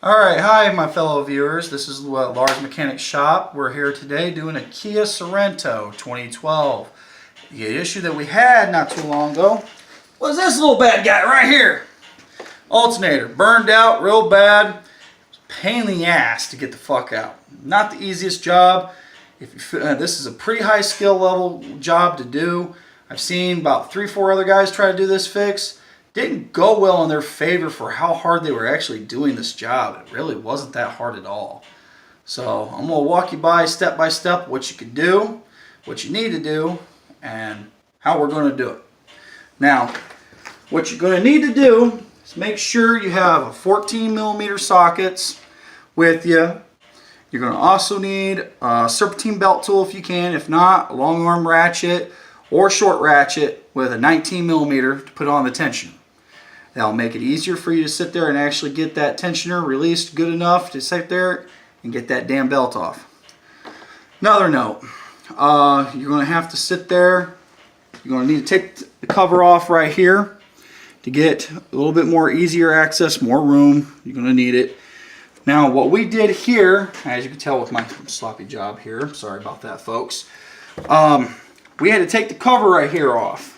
Alright, hi my fellow viewers. This is Lars Mechanic Shop. We're here today doing a Kia Sorrento 2012. The issue that we had not too long ago was this little bad guy right here. Alternator, burned out real bad. Pain in the ass to get the fuck out. Not the easiest job. This is a pretty high skill level job to do. I've seen about 3-4 other guys try to do this fix. Didn't go well in their favor for how hard they were actually doing this job. It really wasn't that hard at all. So I'm going to walk you by step what you can do, what you need to do, and how we're going to do it. Now, what you're going to need to do is make sure you have a 14mm sockets with you. You're going to also need a serpentine belt tool if you can. If not, a long arm ratchet or short ratchet with a 19mm to put on the tensioner. That'll make it easier for you to sit there and actually get that tensioner released good enough to sit there and get that damn belt off. Another note, you're going to have to sit there. You're going to need to take the cover off right here to get a little bit more easier access, more room. You're going to need it. Now what we did here, as you can tell with my sloppy job here, sorry about that folks, we had to take the cover right here off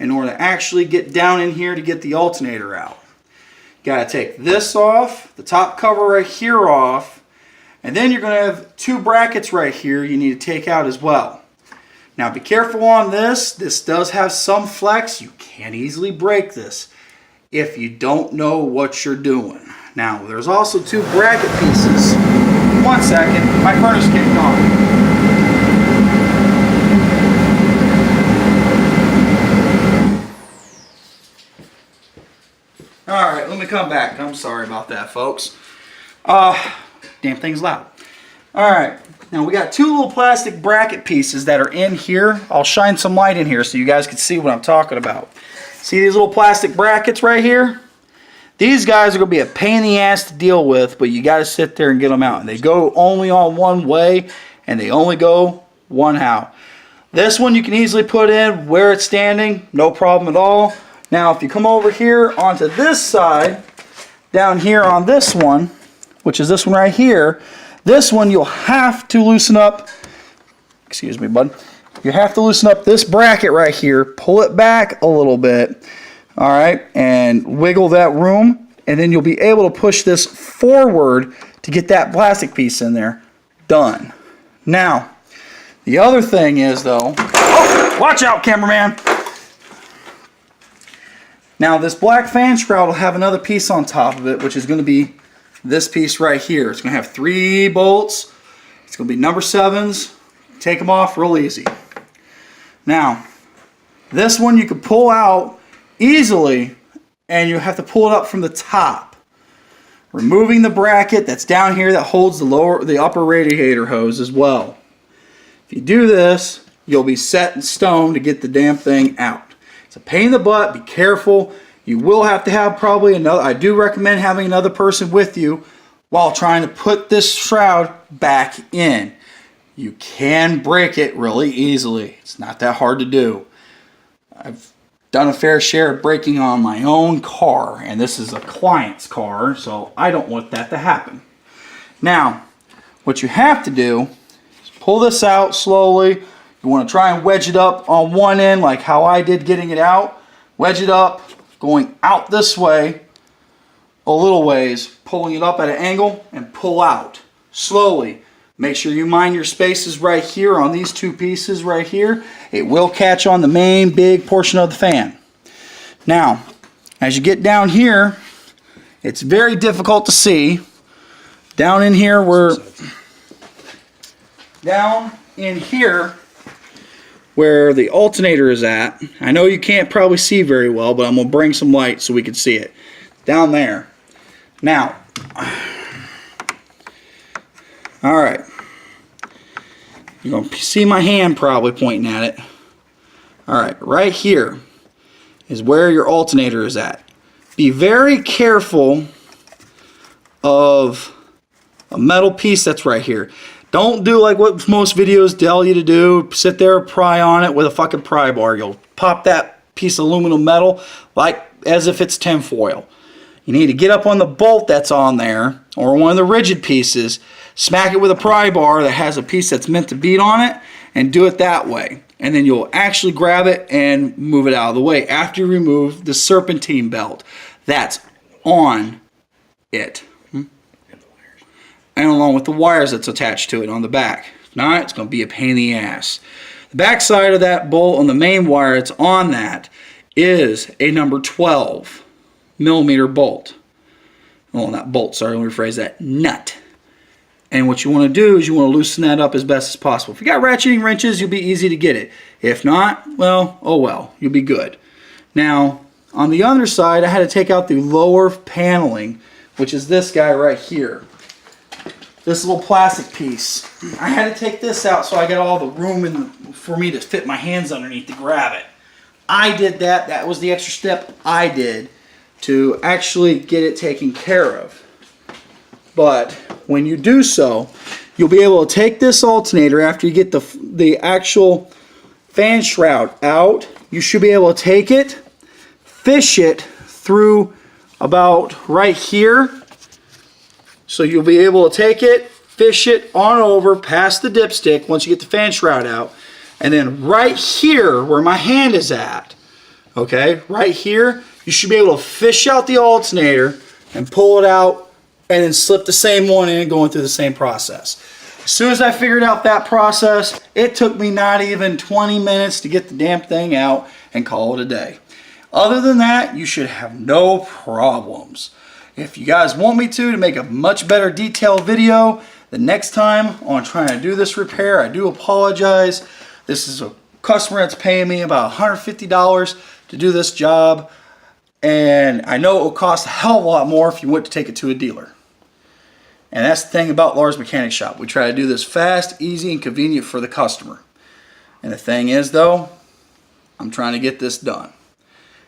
in order to actually get down in here to get the alternator out. You got to take this off, the top cover right here off, and then you're going to have 2 brackets right here you need to take out as well. Now be careful on this. This does have some flex. You can't easily break this if you don't know what you're doing. Now there's also 2 bracket pieces. 1 second, my furnace kicked on. Alright, let me come back. I'm sorry about that, folks. Damn thing's loud. Alright, now we got 2 little plastic bracket pieces that are in here. I'll shine some light in here so you guys can see what I'm talking about. See these little plastic brackets right here? These guys are going to be a pain in the ass to deal with, but you got to sit there and get them out. And they go only on one way, and they only go one how. This one you can easily put in where it's standing, no problem at all. Now if you come over here onto this side, down here on this one, which is this one right here, this one you'll have to loosen up, excuse me bud, you have to loosen up this bracket right here, pull it back a little bit, alright, and wiggle that room, and then you'll be able to push this forward to get that plastic piece in there. Done. Now, the other thing is though, oh, watch out cameraman! Now this black fan shroud will have another piece on top of it, which is going to be this piece right here. It's going to have 3 bolts. It's going to be number 7s. Take them off real easy. Now, this one you can pull out easily, and you have to pull it up from the top. Removing the bracket that's down here that holds the upper radiator hose as well. If you do this, you'll be set in stone to get the damn thing out. It's a pain in the butt. Be careful. You will have to have probably another. I do recommend having another person with you while trying to put this shroud back in. You can break it really easily. It's not that hard to do. I've done a fair share of breaking on my own car, and this is a client's car, so I don't want that to happen. Now, what you have to do is pull this out slowly. You want to try and wedge it up on one end like how I did getting it out. Wedge it up, going out this way a little ways, pulling it up at an angle and pull out slowly. Make sure you mind your spaces right here on these 2 pieces right here. It will catch on the main big portion of the fan. Now, as you get down here, it's very difficult to see. Down in here where the alternator is at. I know you can't probably see very well, but I'm going to bring some light so we can see it. Down there. Now, alright. You're going to see my hand probably pointing at it. Alright, right here is where your alternator is at. Be very careful of a metal piece that's right here. Don't do like what most videos tell you to do. Sit there, pry on it with a fucking pry bar. You'll pop that piece of aluminum metal like as if it's tinfoil. you need to get up on the bolt that's on there, or one of the rigid pieces, smack it with a pry bar that has a piece that's meant to beat on it, and do it that way. And then you'll actually grab it and move it out of the way after you remove the serpentine belt that's on it. And along with the wires that's attached to it on the back. If not, it's going to be a pain in the ass. The back side of that bolt on the main wire that's on that is a number 12 millimeter bolt. Well, not bolt, sorry, let me rephrase that. Nut. And what you want to do is you want to loosen that up as best as possible. If you got ratcheting wrenches, you'll be easy to get it. If not, well, oh well, you'll be good. Now, on the other side, I had to take out the lower paneling, which is this guy right here. This little plastic piece. I had to take this out so I got all the room for me to fit my hands underneath to grab it. I did that. That was the extra step I did to actually get it taken care of. But when you do so, you'll be able to take this alternator after you get the actual fan shroud out. You should be able to take it, fish it through about right here. So you'll be able to take it, fish it on over past the dipstick once you get the fan shroud out. And then right here where my hand is at, okay, right here, you should be able to fish out the alternator and pull it out and then slip the same one in, going through the same process. As soon as I figured out that process, it took me not even 20 minutes to get the damn thing out and call it a day. Other than that, you should have no problems. If you guys want me to make a much better detailed video the next time on trying to do this repair, I do apologize. This is a customer that's paying me about $150 to do this job, and I know it will cost a hell of a lot more if you went to take it to a dealer. And that's the thing about Lars Mechanic Shop. We try to do this fast, easy, and convenient for the customer. And the thing is, though, I'm trying to get this done.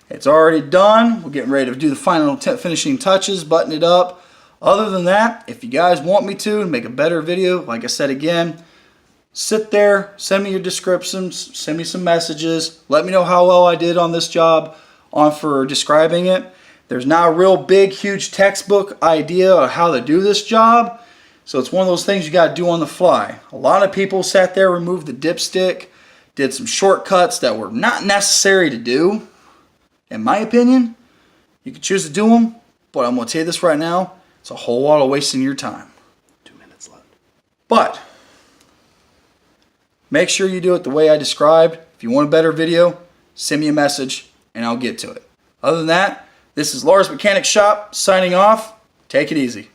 It's already done. We're getting ready to do the final finishing touches, button it up. Other than that, if you guys want me to make a better video, like I said again, sit there, send me your descriptions, send me some messages, let me know how well I did on this job for describing it. There's not a real big, huge textbook idea of how to do this job, so it's one of those things you got to do on the fly. A lot of people sat there, removed the dipstick, did some shortcuts that were not necessary to do. In my opinion, you can choose to do them, but I'm going to tell you this right now, it's a whole lot of wasting your time. 2 minutes left. But make sure you do it the way I described. If you want a better video, send me a message and I'll get to it. Other than that, this is Lars Mechanic Shop signing off. Take it easy.